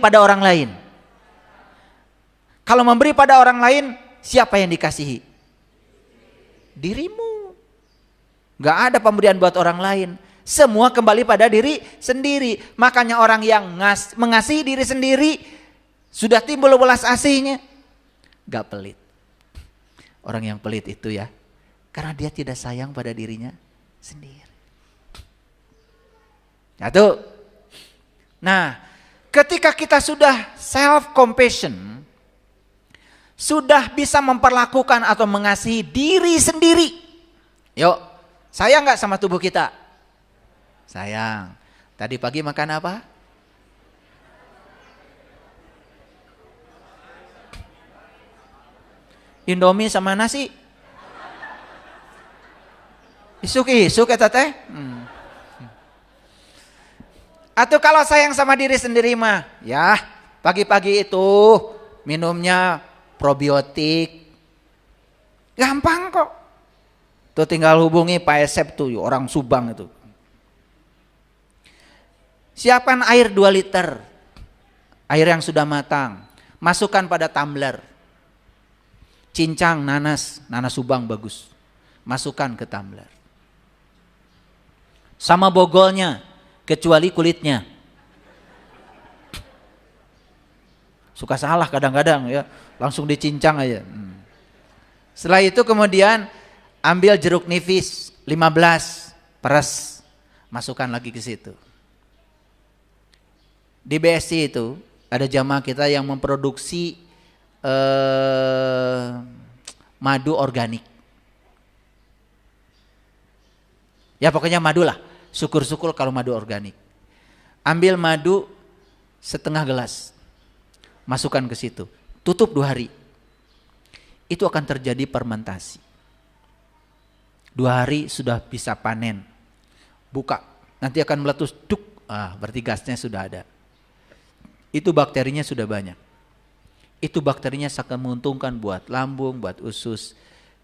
pada orang lain. Kalau memberi pada orang lain, siapa yang dikasihi? Dirimu. Gak ada pemberian buat orang lain. Semua kembali pada diri sendiri. Makanya orang yang mengasihi diri sendiri, sudah timbul welas asihnya, gak pelit. Orang yang pelit itu ya, karena dia tidak sayang pada dirinya sendiri. Satu. Nah, ketika kita sudah self compassion, sudah bisa memperlakukan atau mengasihi diri sendiri. Yuk, sayang gak sama tubuh kita? Sayang. Tadi pagi makan apa? Indomie sama nasi. Isuk ya teh. Atau kalau sayang sama diri sendiri mah, ya pagi-pagi itu minumnya probiotik. Gampang kok. Tuh tinggal hubungi Pak Esep tuh, orang Subang itu. Siapkan air 2 liter. Air yang sudah matang. Masukkan pada tumbler. Cincang nanas Subang bagus. Masukkan ke tumbler. Sama bogolnya, kecuali kulitnya. Suka salah kadang-kadang ya, langsung dicincang aja. Setelah itu kemudian ambil jeruk nipis 15, peres, masukkan lagi ke situ. Di BSC itu ada jamaah kita yang memproduksi madu organik. Ya pokoknya madu lah. Syukur-syukur kalau madu organik. Ambil madu setengah gelas. Masukkan ke situ. Tutup 2 hari. Itu akan terjadi fermentasi. 2 hari sudah bisa panen. Buka. Nanti akan meletus. Duk. Berarti gasnya sudah ada. Itu bakterinya sudah banyak. Itu bakterinya sangat menguntungkan buat lambung, buat usus.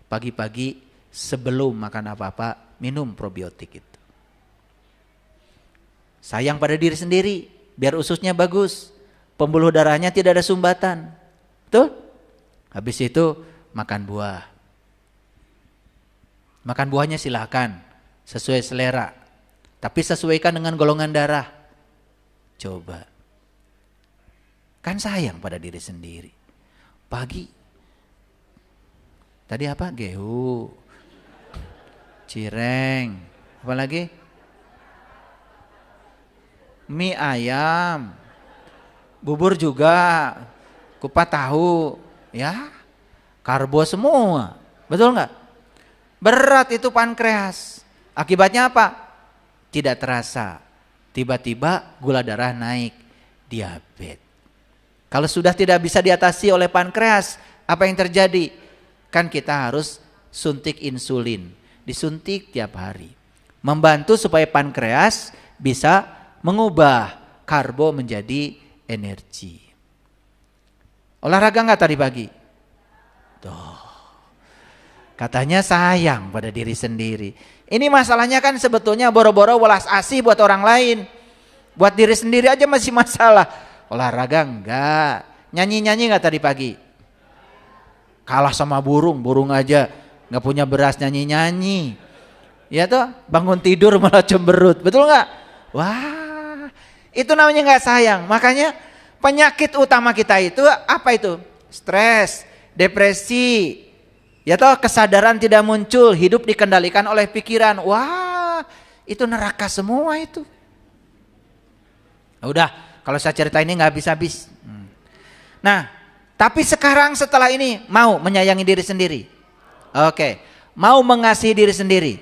Pagi-pagi sebelum makan apa-apa, minum probiotik itu. Sayang pada diri sendiri, biar ususnya bagus. Pembuluh darahnya tidak ada sumbatan. Betul? Habis itu makan buah. Makan buahnya silakan, sesuai selera. Tapi sesuaikan dengan golongan darah. Coba. Kan sayang pada diri sendiri. Pagi. Tadi apa? Gehu. Cireng. Apa lagi? Mie ayam. Bubur juga. Kupat tahu. Ya. Karbo semua. Betul nggak? Berat itu pankreas. Akibatnya apa? Tidak terasa. Tiba-tiba gula darah naik. Diabetes. Kalau sudah tidak bisa diatasi oleh pankreas, apa yang terjadi? Kan kita harus suntik insulin. Disuntik tiap hari. Membantu supaya pankreas bisa mengubah karbo menjadi energi. Olahraga nggak tadi pagi? Tuh. Katanya sayang pada diri sendiri. Ini masalahnya kan sebetulnya boro-boro welas asih buat orang lain. Buat diri sendiri aja masih masalah. Olahraga enggak. Nyanyi-nyanyi enggak tadi pagi? Kalah sama burung aja enggak punya beras nyanyi-nyanyi. Ya toh, bangun tidur malah cemberut. Betul enggak? Wah, itu namanya enggak sayang. Makanya penyakit utama kita itu apa itu? Stres, depresi. Ya toh, kesadaran tidak muncul, hidup dikendalikan oleh pikiran. Wah, itu neraka semua itu. Udah. Kalau saya cerita ini nggak habis-habis. Nah, tapi sekarang setelah ini mau menyayangi diri sendiri. Oke, mau mengasihi diri sendiri.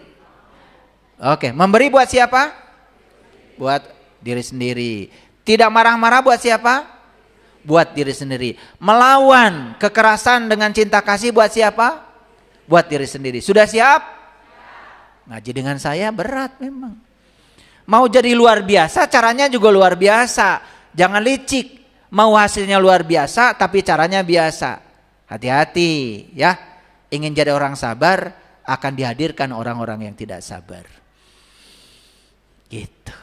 Oke, memberi buat siapa? Buat diri sendiri. Tidak marah-marah buat siapa? Buat diri sendiri. Melawan kekerasan dengan cinta kasih buat siapa? Buat diri sendiri. Sudah siap? Ngaji dengan saya berat memang. Mau jadi luar biasa, caranya juga luar biasa. Jangan licik, mau hasilnya luar biasa tapi caranya biasa. Hati-hati ya, ingin jadi orang sabar akan dihadirkan orang-orang yang tidak sabar. Gitu.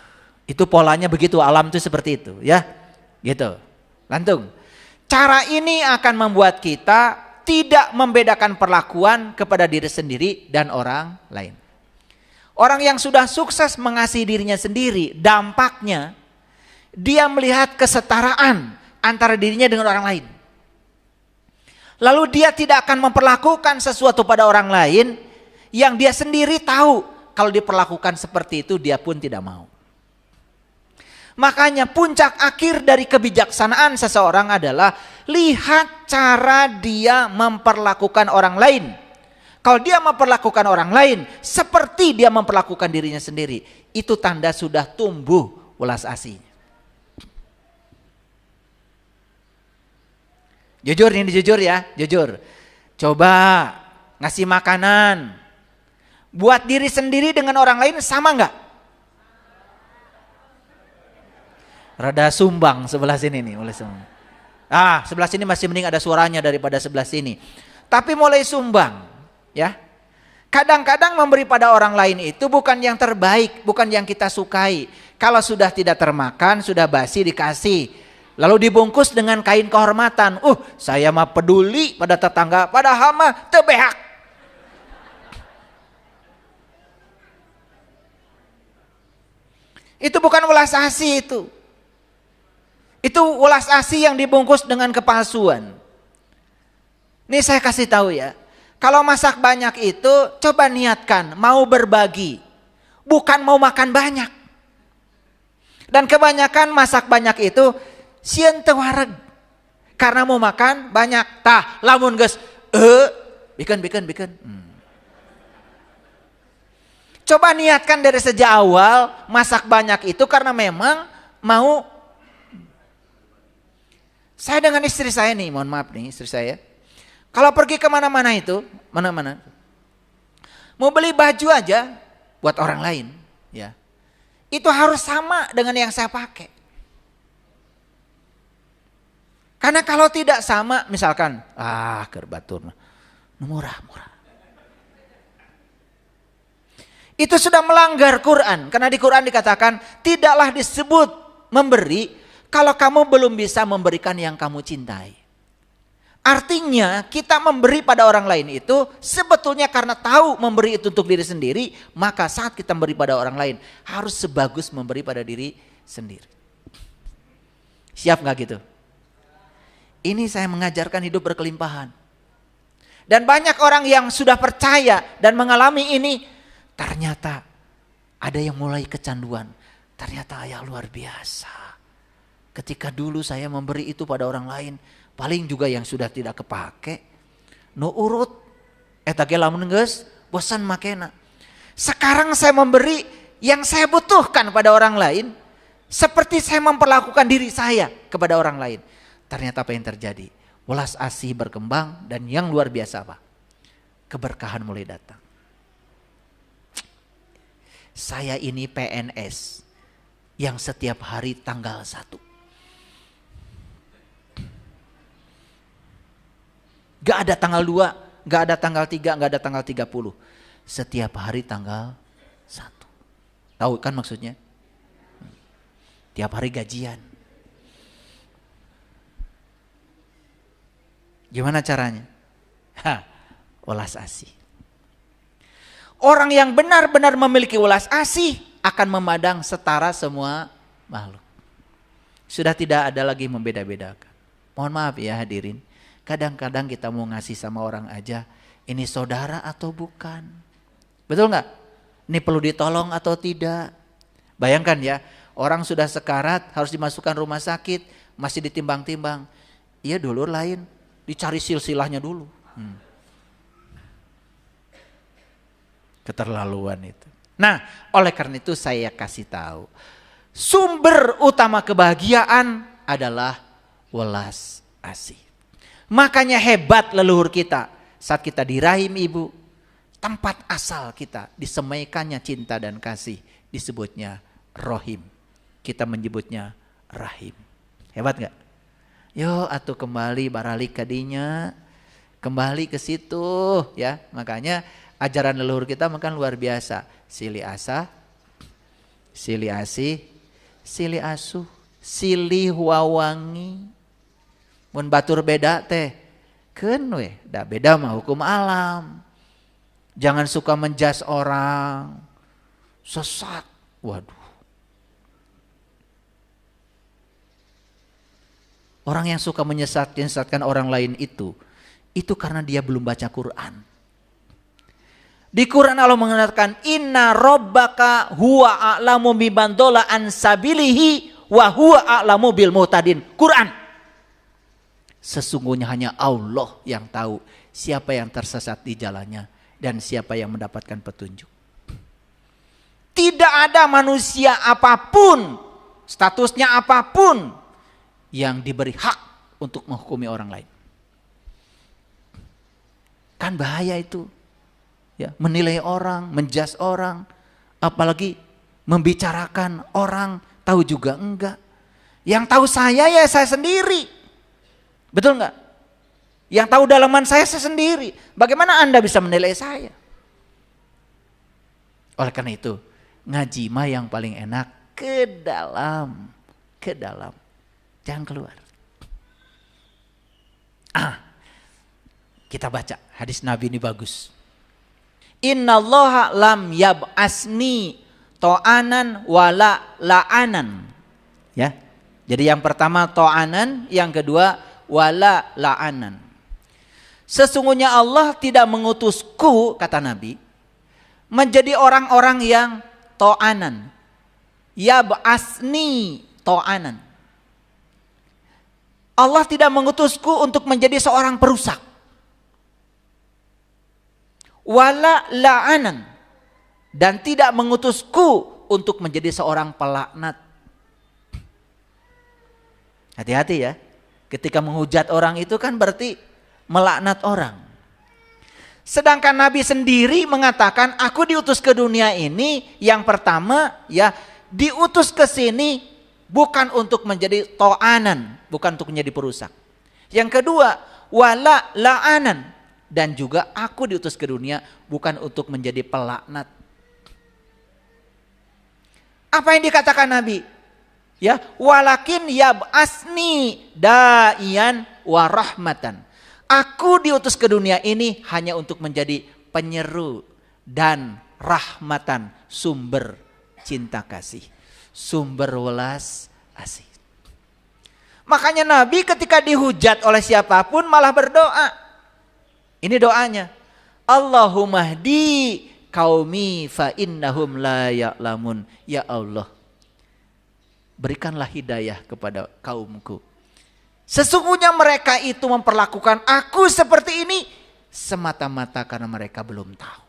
Itu polanya begitu, alam itu seperti itu ya. Gitu. Lantung. Cara ini akan membuat kita tidak membedakan perlakuan kepada diri sendiri dan orang lain. Orang yang sudah sukses mengasihi dirinya sendiri, dampaknya dia melihat kesetaraan antara dirinya dengan orang lain. Lalu dia tidak akan memperlakukan sesuatu pada orang lain yang dia sendiri tahu kalau diperlakukan seperti itu dia pun tidak mau. Makanya puncak akhir dari kebijaksanaan seseorang adalah lihat cara dia memperlakukan orang lain. Kalau dia memperlakukan orang lain seperti dia memperlakukan dirinya sendiri, itu tanda sudah tumbuh welas asihnya. Jujur ini jujur ya, jujur. Coba ngasih makanan buat diri sendiri dengan orang lain sama enggak? Rada sumbang sebelah sini nih, mulai sumbang. Sebelah sini masih mending ada suaranya daripada sebelah sini. Tapi mulai sumbang, ya. Kadang-kadang memberi pada orang lain itu bukan yang terbaik, bukan yang kita sukai. Kalau sudah tidak termakan, sudah basi dikasih. Lalu dibungkus dengan kain kehormatan. Saya mah peduli pada tetangga, padahal mah teu behak. Itu bukan welas asih itu. Itu welas asih yang dibungkus dengan kepalsuan. Nih saya kasih tahu ya. Kalau masak banyak itu coba niatkan mau berbagi. Bukan mau makan banyak. Dan kebanyakan masak banyak itu sieun teu wareg. Karena mau makan banyak. Tah lamun geus bikin. Coba niatkan dari sejak awal masak banyak itu karena memang mau. Saya dengan istri saya nih, mohon maaf nih istri saya. Kalau pergi kemana-mana itu, mana-mana. Mau beli baju aja buat orang lain. Ya, itu harus sama dengan yang saya pakai. Karena kalau tidak sama, misalkan, kerbatur, murah. Itu sudah melanggar Quran. Karena di Quran dikatakan, tidaklah disebut memberi, kalau kamu belum bisa memberikan yang kamu cintai. Artinya kita memberi pada orang lain itu sebetulnya karena tahu memberi itu untuk diri sendiri. Maka saat kita memberi pada orang lain harus sebagus memberi pada diri sendiri. Siap gak gitu? Ini saya mengajarkan hidup berkelimpahan. Dan banyak orang yang sudah percaya dan mengalami ini. Ternyata ada yang mulai kecanduan. Ternyata yang luar biasa. Ketika dulu saya memberi itu pada orang lain, paling juga yang sudah tidak kepake, no urut, eta ge lamun geus bosan makena. Sekarang saya memberi yang saya butuhkan pada orang lain, seperti saya memperlakukan diri saya kepada orang lain. Ternyata apa yang terjadi? Welas asih berkembang dan yang luar biasa apa? Keberkahan mulai datang. Saya ini PNS yang setiap hari tanggal 1. Gak ada tanggal 2, gak ada tanggal 3, gak ada tanggal 30. Setiap hari tanggal 1. Tahu kan maksudnya? Tiap hari gajian. Gimana caranya? Welas asih. Orang yang benar-benar memiliki welas asih akan memandang setara semua makhluk. Sudah tidak ada lagi membeda-bedakan. Mohon maaf ya hadirin. Kadang-kadang kita mau ngasih sama orang aja, ini saudara atau bukan? Betul nggak? Ini perlu ditolong atau tidak? Bayangkan ya, orang sudah sekarat harus dimasukkan rumah sakit, masih ditimbang-timbang. Iya dulur lain, dicari silsilahnya dulu. Keterlaluan itu. Nah, oleh karena itu saya kasih tahu, sumber utama kebahagiaan adalah welas asih. Makanya hebat leluhur kita saat kita di rahim ibu, tempat asal kita disemaikannya cinta dan kasih disebutnya rohim. Kita menyebutnya rahim. Hebat gak? Yo atuh kembali baralik kadinya, kembali ke situ ya. Makanya ajaran leluhur kita makan luar biasa. Sili asa, sili asih, sili asuh, silih wawangi. Mun batur beda teh keun we, da beda mah hukum alam. Jangan suka menjas orang. Sesat. Waduh. Orang yang suka menyesatkan orang lain itu karena dia belum baca Quran. Di Quran Allah mengatakan inna rabbaka huwa a'lamu biman dhalla an sabilihi wa huwa a'lamu bil muhtadin. Quran. Sesungguhnya hanya Allah yang tahu siapa yang tersesat di jalannya dan siapa yang mendapatkan petunjuk. Tidak ada manusia apapun, statusnya apapun yang diberi hak untuk menghukumi orang lain. Kan bahaya itu. Ya, menilai orang, menjudge orang, apalagi membicarakan orang, tahu juga enggak. Yang tahu saya ya saya sendiri. Betul enggak? Yang tahu dalaman saya sendiri. Bagaimana Anda bisa menilai saya? Oleh karena itu, ngaji mah yang paling enak ke dalam. Jangan keluar. Kita baca hadis Nabi ini bagus. Innallaha lam yab'asni to'anan wala la'anan. Ya. Jadi yang pertama to'anan, yang kedua wala la'anan. Sesungguhnya Allah tidak mengutusku, kata Nabi, menjadi orang-orang yang to'anan. Yab'asni to'anan. Allah tidak mengutusku untuk menjadi seorang perusak. Wala la'anan, dan tidak mengutusku untuk menjadi seorang pelaknat. Hati-hati ya, ketika menghujat orang itu kan berarti melaknat orang. Sedangkan Nabi sendiri mengatakan, aku diutus ke dunia ini yang pertama ya diutus ke sini bukan untuk menjadi to'anan, bukan untuk menjadi perusak. Yang kedua, wala la'anan. Dan juga aku diutus ke dunia bukan untuk menjadi pelaknat. Apa yang dikatakan Nabi? Ya, walakin yab'asni da'iyan wa rahmatan. Aku diutus ke dunia ini hanya untuk menjadi penyeru dan rahmatan, sumber cinta kasih, sumber welas asih. Makanya Nabi ketika dihujat oleh siapapun malah berdoa. Ini doanya. Allahumma hdi qaumi fa innahum la ya'lamun. Ya Allah, berikanlah hidayah kepada kaumku. Sesungguhnya mereka itu memperlakukan aku seperti ini semata-mata karena mereka belum tahu.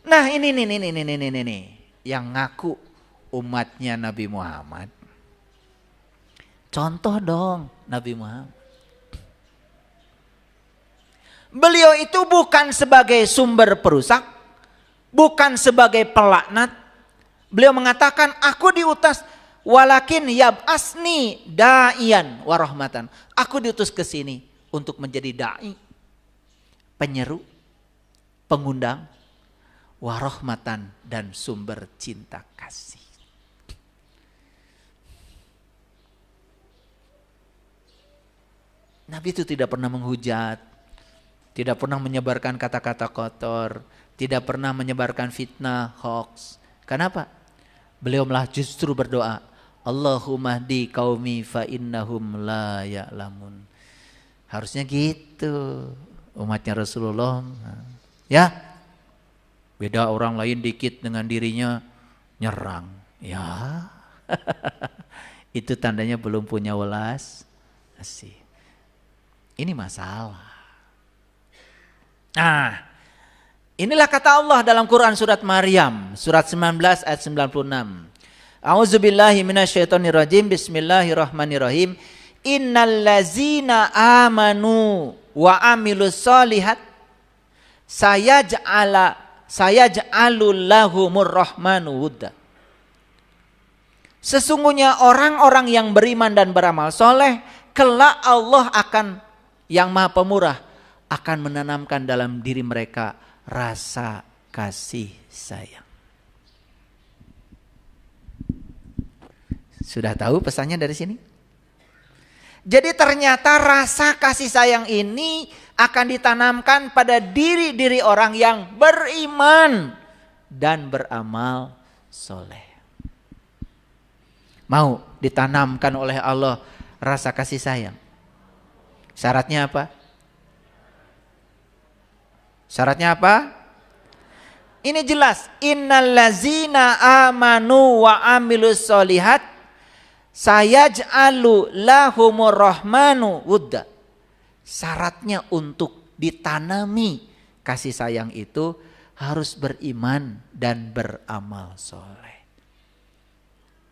Nah ini yang ngaku umatnya Nabi Muhammad. Contoh dong Nabi Muhammad. Beliau itu bukan sebagai sumber perusak, bukan sebagai pelaknat. Beliau mengatakan, aku diutus walakin yab'asni da'iyan wa rahmatan. Aku diutus ke sini untuk menjadi dai, penyeru, pengundang, wa rahmatan, dan sumber cinta kasih. Nabi itu tidak pernah menghujat, tidak pernah menyebarkan kata-kata kotor, tidak pernah menyebarkan fitnah, hoax. Kenapa? Beliau malah justru berdoa, Allahumma hdi qaumi fa innahum la ya'lamun. Harusnya gitu umatnya Rasulullah. Ya, beda orang lain dikit dengan dirinya nyerang. Ya, itu tandanya belum punya welas asih. Ini masalah. Nah, inilah kata Allah dalam Quran surat Maryam, surat 19 ayat 96. A'udzubillahi minasyaitonirrajim. Bismillahirrahmanirrahim. Innallazina amanu wa amilus solihat sayaj'alul lahumur rahmanu wudda. Sesungguhnya orang-orang yang beriman dan beramal soleh, kelak Allah akan, yang maha pemurah, akan menanamkan dalam diri mereka rasa kasih sayang. Sudah tahu pesannya dari sini? Jadi ternyata rasa kasih sayang ini akan ditanamkan pada diri-diri orang yang beriman dan beramal soleh. Mau ditanamkan oleh Allah rasa kasih sayang. Syaratnya apa? Syaratnya apa? Ini jelas. Innallazina amanu wa amilus solihat sayaj'alu lahumur rahmanu wudda. Syaratnya untuk ditanami kasih sayang itu harus beriman dan beramal soleh.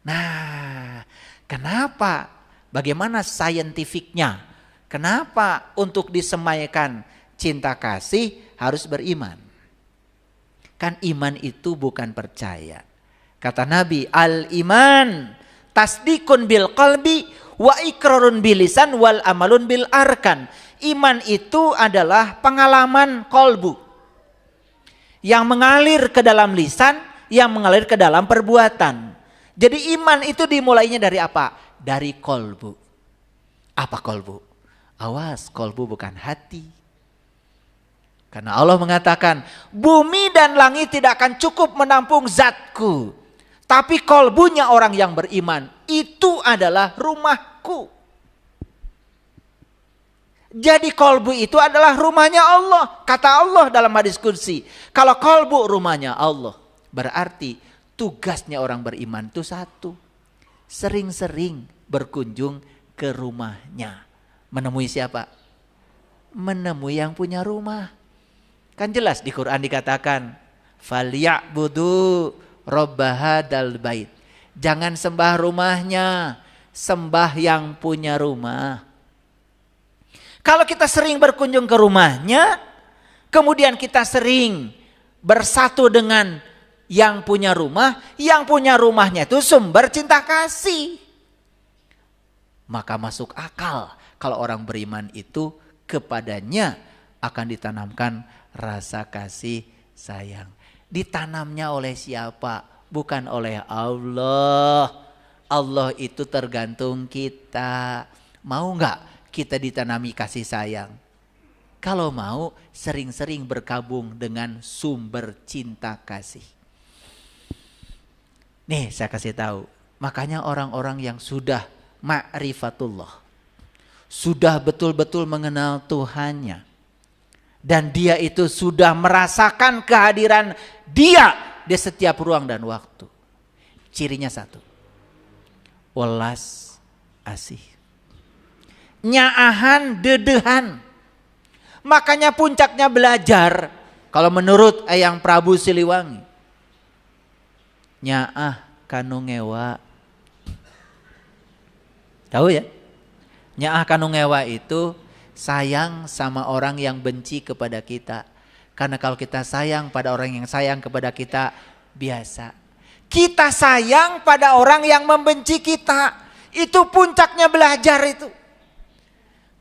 Nah, kenapa? Bagaimana saintifiknya? Kenapa untuk disemaikan cinta kasih harus beriman? Kan iman itu bukan percaya. Kata Nabi, al-iman tasdikun bil qalbi wa ikrarun bil lisan wal amalun bil arkan. Iman itu adalah pengalaman kolbu yang mengalir ke dalam lisan, yang mengalir ke dalam perbuatan. Jadi iman itu dimulainya dari apa? Dari kolbu. Apa kolbu? Awas, kolbu bukan hati. Karena Allah mengatakan, bumi dan langit tidak akan cukup menampung zatku. Tapi kolbunya orang yang beriman, itu adalah rumahku. Jadi kolbu itu adalah rumahnya Allah. Kata Allah dalam hadis qudsi, kalau kolbu rumahnya Allah, berarti tugasnya orang beriman itu satu. Sering-sering berkunjung ke rumahnya. Menemui siapa? Menemui yang punya rumah. Kan jelas di Quran dikatakan, "Falyabudu robbahadal bait." Jangan sembah rumahnya, sembah yang punya rumah. Kalau kita sering berkunjung ke rumahnya, kemudian kita sering bersatu dengan yang punya rumahnya itu sumber cinta kasih. Maka masuk akal kalau orang beriman itu kepadanya akan ditanamkan rasa kasih sayang. Ditanamnya oleh siapa? Bukan oleh Allah. Allah itu tergantung kita. Mau enggak kita ditanami kasih sayang? Kalau mau, sering-sering berkabung dengan sumber cinta kasih. Nih saya kasih tahu. Makanya orang-orang yang sudah ma'rifatullah, sudah betul-betul mengenal Tuhannya, dan dia itu sudah merasakan kehadiran dia di setiap ruang dan waktu. Cirinya satu, welas asih, nyaahan dedehan. Makanya puncaknya belajar, kalau menurut Eyang Prabu Siliwangi, nyaah kanu ngewa. Tahu ya? Nyaah kanu ngewa itu sayang sama orang yang benci kepada kita. Karena kalau kita sayang pada orang yang sayang kepada kita, biasa. Kita sayang pada orang yang membenci kita. Itu puncaknya belajar itu.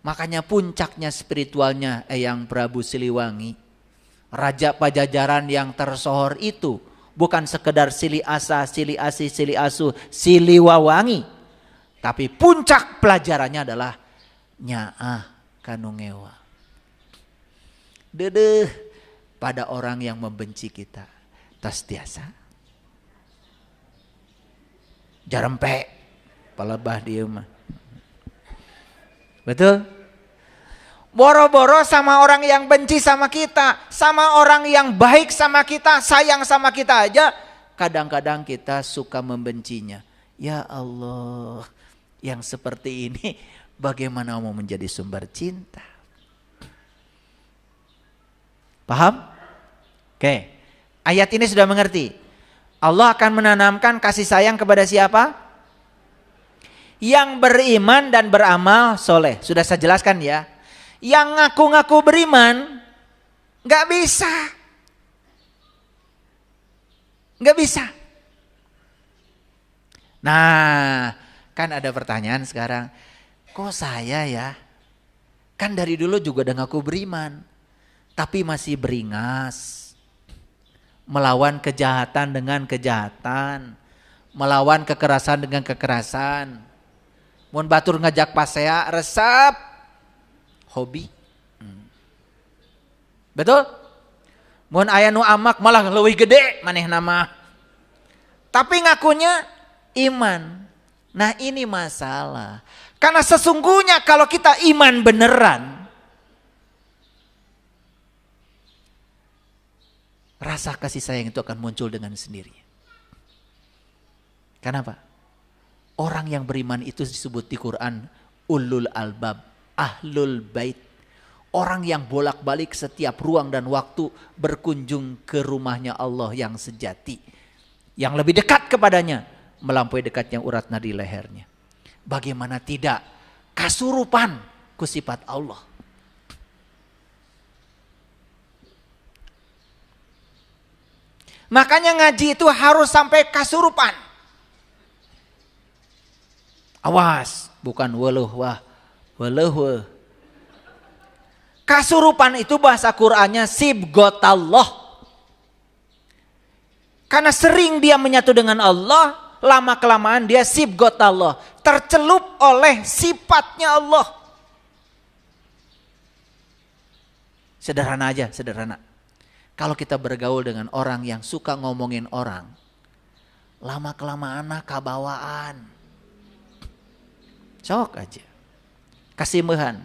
Makanya puncaknya spiritualnya Eyang Prabu Siliwangi, Raja Pajajaran yang tersohor itu bukan sekedar Sili Asa, Sili Asi, Sili Asu, Siliwawangi. Tapi puncak pelajarannya adalah nyaah kanu ngewa. Dedeh pada orang yang membenci kita. Tas tiasa. Jarempe palebah dia mah. Betul? Boro-boro sama orang yang benci sama kita, sama orang yang baik sama kita, sayang sama kita aja, kadang-kadang kita suka membencinya. Ya Allah, yang seperti ini bagaimana mau menjadi sumber cinta? Paham? Oke, ayat ini sudah mengerti. Allah akan menanamkan kasih sayang kepada siapa? Yang beriman dan beramal soleh. Sudah saya jelaskan ya. Yang ngaku-ngaku beriman gak bisa. Gak bisa. Nah, kan ada pertanyaan sekarang. Kok saya ya? Kan dari dulu juga udah ngaku beriman, tapi masih beringas. Melawan kejahatan dengan kejahatan. melawan kekerasan dengan kekerasan. Mun batur ngajak pasea resep hobi. Betul? Mun aya nu amak malah leuwih gede manehna mah. Tapi ngakunya iman. Nah ini masalah. Karena sesungguhnya kalau kita iman beneran, rasa kasih sayang itu akan muncul dengan sendirinya. Kenapa? Orang yang beriman itu disebut di Quran ulul albab, ahlul bait. Orang yang bolak-balik setiap ruang dan waktu berkunjung ke rumahnya Allah yang sejati. Yang lebih dekat kepadanya, melampaui dekatnya urat nadi lehernya. Bagaimana tidak kasurupan ku sifat Allah. Makanya ngaji itu harus sampai kasurupan. Awas, bukan weluh wah, weluh weh. Kasurupan itu bahasa Qur'annya sibgotallah. Karena sering dia menyatu dengan Allah, lama kelamaan dia sibgotallah, tercelup oleh sifatnya Allah. Sederhana aja, sederhana. Kalau kita bergaul dengan orang yang suka ngomongin orang, lama kelamaan kabawaan. Sok aja. Kasimehan.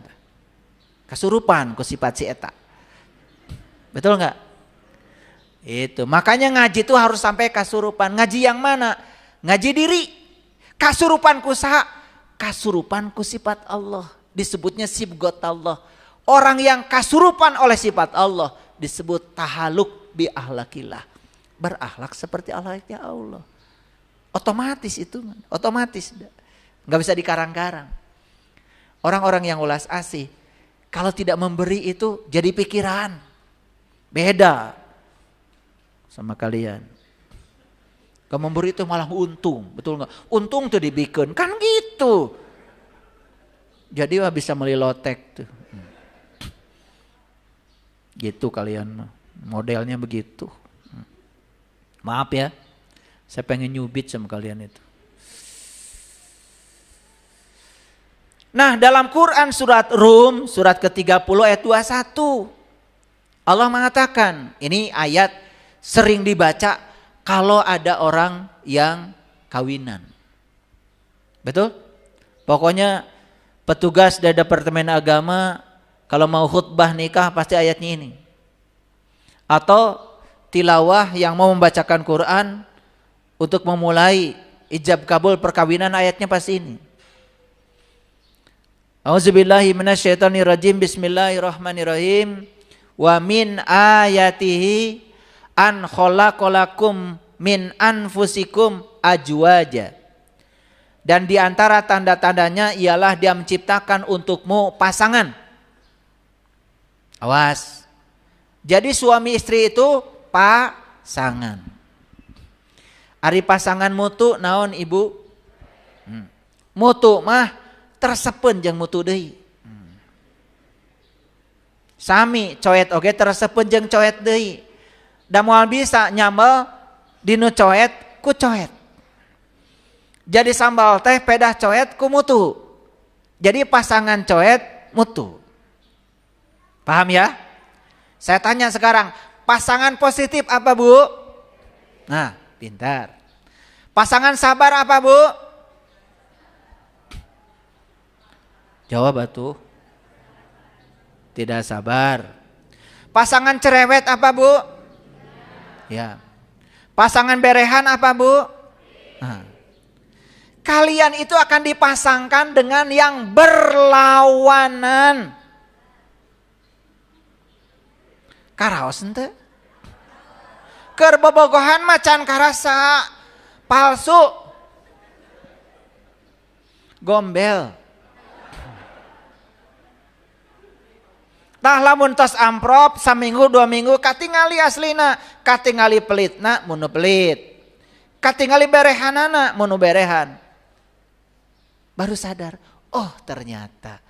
Kasurupan ku sifat si eta. Betul enggak? Itu. Makanya ngaji itu harus sampai kasurupan. Ngaji yang mana? Ngaji diri. Kasurupan ku saha? Kasurupan ku sifat Allah. Disebutnya sibgot Allah. Orang yang kasurupan oleh sifat Allah disebut tahaluk bi ahlakillah. Berakhlak seperti akhlaknya Allah. Otomatis itu, otomatis. Enggak bisa dikarang-karang. Orang-orang yang ulas asih kalau tidak memberi itu jadi pikiran. Beda sama kalian. Kalau memberi itu malah untung, betul nggak? Untung tuh dibikin, kan gitu. Jadi wah bisa melilotek tuh. Gitu kalian mah. Modelnya begitu. Maaf ya. Saya pengen nyubit sama kalian itu. Nah dalam Quran surat Rum surat ke-30 ayat 21 Allah mengatakan, ini ayat sering dibaca kalau ada orang yang kawinan. Betul? Pokoknya petugas dari Departemen Agama kalau mau khutbah nikah pasti ayatnya ini. Atau tilawah yang mau membacakan Quran untuk memulai ijab kabul perkawinan ayatnya pasti ini. Auzubillahi minasyaitonirrajim. Bismillahirrahmanirrahim. Wa min ayatihi an khalaqalakum min anfusikum ajwaja. Dan di antara tanda-tandanya ialah dia menciptakan untukmu pasangan. Awas. Jadi suami istri itu pasangan. Ari pasangan mutu naon ibu? Mutu mah tersepen jeung mutu deui. Sami coet oge tersepen jeung coet deui. Da moal bisa nyambel dinu coet ku coet. Jadi sambal teh pedah coet ku mutu. Jadi pasangan coet mutu. Paham ya? Saya tanya sekarang, pasangan positif apa Bu? Nah, pintar. Pasangan sabar apa Bu? Jawab atuh. Tidak sabar. Pasangan cerewet apa Bu? Ya. Pasangan berehan apa Bu? Nah. Kalian itu akan dipasangkan dengan yang berlawanan. Karaos ente? Keur bobogohan macan karasa palsu. Gombel. Tah lamun tos amprop saminggu 2 minggu katingali aslina, katingali pelitna munu pelit. Katingali berehanana munu berehan. Baru sadar, oh ternyata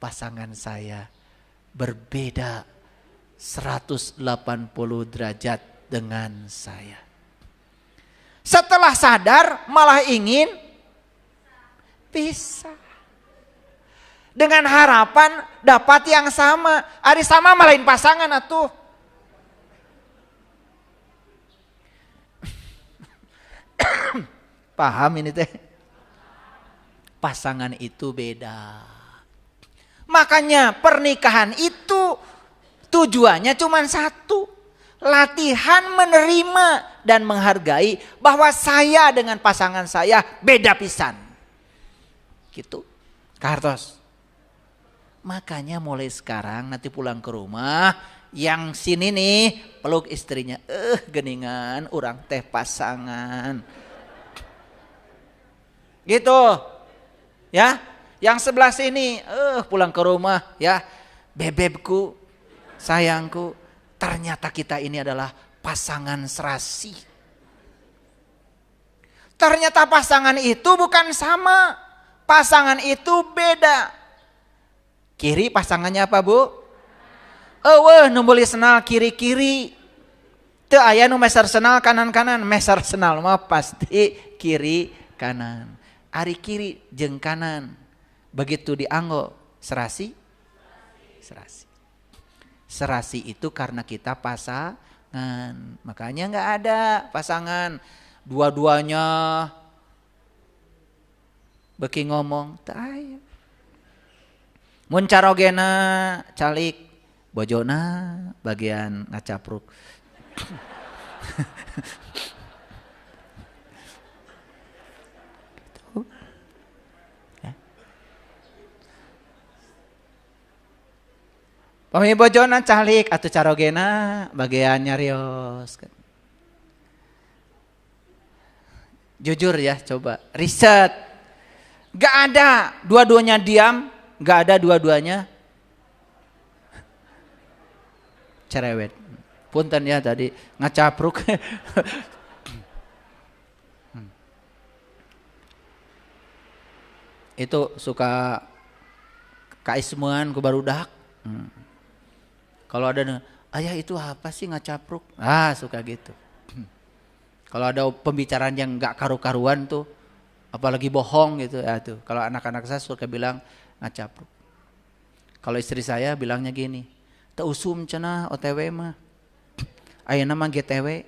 pasangan saya berbeda 180 derajat dengan saya. Setelah sadar malah ingin pisah. Dengan harapan dapat yang sama. Ari sama malain pasangan atuh. Paham ini teh? Pasangan itu beda. Makanya pernikahan itu tujuannya cuma satu. Latihan menerima dan menghargai bahwa saya dengan pasangan saya beda pisan. Gitu. Kartos. Makanya mulai sekarang nanti pulang ke rumah, yang sini nih peluk istrinya. Geningan orang teh pasangan. Gitu. Ya. Yang sebelah sini, pulang ke rumah ya. Bebebku, sayangku. Ternyata kita ini adalah pasangan serasi. Ternyata pasangan itu bukan sama. Pasangan itu beda. Kiri pasangannya apa, Bu? Nu boleh senal kiri-kiri. Teu aya nu meser senal kanan-kanan. Meser senal mah pasti kiri kanan. Ari kiri jeung kanan. Begitu dianggo serasi? Serasi. Serasi itu karena kita pasangan. Makanya nggak ada pasangan dua-duanya beki ngomong teu aya. Mun carogena calik bojona bagian ngacapruk. Gitu. Ya. Pami bojona calik atuh carogena bagian nyarios. Jujur ya, coba riset. Gak ada dua-duanya diam. Gak ada dua-duanya cerewet. Punten ya tadi ngacapruk. Itu suka kaismuan ku barudak. Kalau ada ayah itu apa sih ngacapruk? Suka gitu. Kalau ada pembicaraan yang gak karu-karuan tuh, apalagi bohong gitu ya tuh. Kalau anak-anak saya suka bilang ngacapruk. Kalau istri saya bilangnya gini, teu usum cenah OTW mah. Ayeuna mah GTW.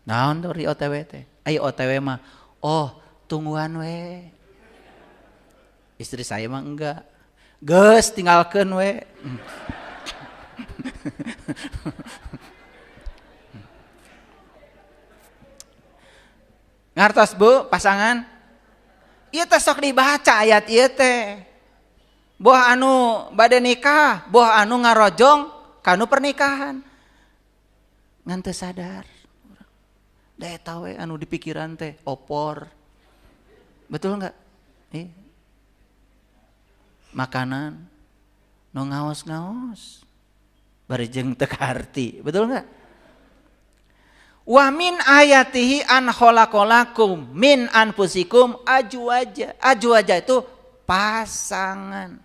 Naon tuh di OTW teh? Ayo OTW mah. Oh, tungguan we. Istri saya mah enggak. Geus tinggalkeun we. Ngartos Bu, pasangan? Ieu teh sok dibaca ayat ieu teh. Boh anu bade nikah, boh anu ngarojong kanu pernikahan. Ngan teu sadar. Da eta we anu di pikiran teh opor. Betul enggak? Makanan nu ngaos-ngaos. Bari jeung teu kaharti, betul enggak? Wa min ayatihi an khalaqalakum min anfusikum ajwaja. Ajwaja itu pasangan.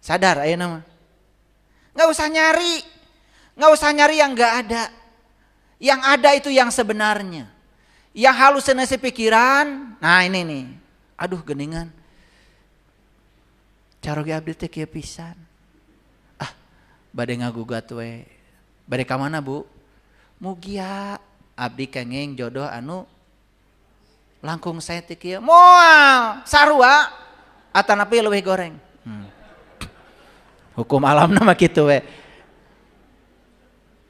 Sadar ayeuna mah. Enggak usah nyari. Enggak usah nyari yang enggak ada. Yang ada itu yang sebenarnya. Yang halusinasi pikiran. Nah ini nih. Aduh geningan. Caroge abdi teh kieu pisan. Bade ngagugat we. Bade ka mana Bu? Mugia abdi kenging jodoh anu langkung saya teh kieu. Moal sarua atanapi leuwih goreng. Hukum alam nama kitu we.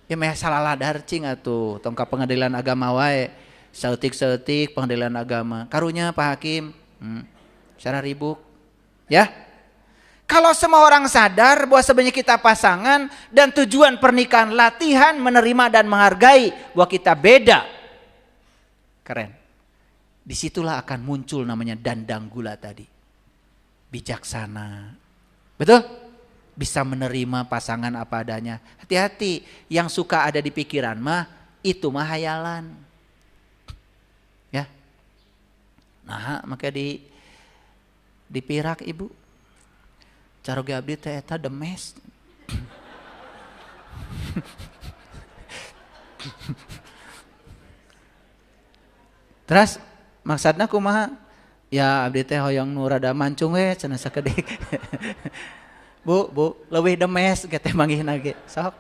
Ya meh salaladar cing atuh tong ka pengadilan agama wae. Saeutik-saeutik pengadilan agama. Karunya Pak Hakim. Secara ribuk. Ya. Kalau semua orang sadar bahwa sebenarnya kita pasangan dan tujuan pernikahan latihan menerima dan menghargai bahwa kita beda. Keren. Disitulah akan muncul namanya dandang gula tadi. Bijaksana. Betul? Bisa menerima pasangan apa adanya. Hati-hati, yang suka ada di pikiran mah itu mah hayalan. Ya. Nah, maka dipirak Ibu. Caroge abdi teh eta demes. Terus maksudna kumaha? Ya abdi teh hoyong nu rada mancung we cenah sakedik. Bu, leuwih demes ge teh manggihna ge. Sok.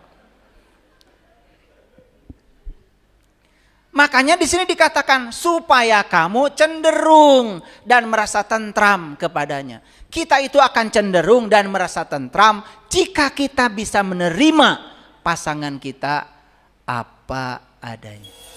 Makanya di sini dikatakan supaya kamu cenderung dan merasa tentram kepadanya. Kita itu akan cenderung dan merasa tentram jika kita bisa menerima pasangan kita apa adanya.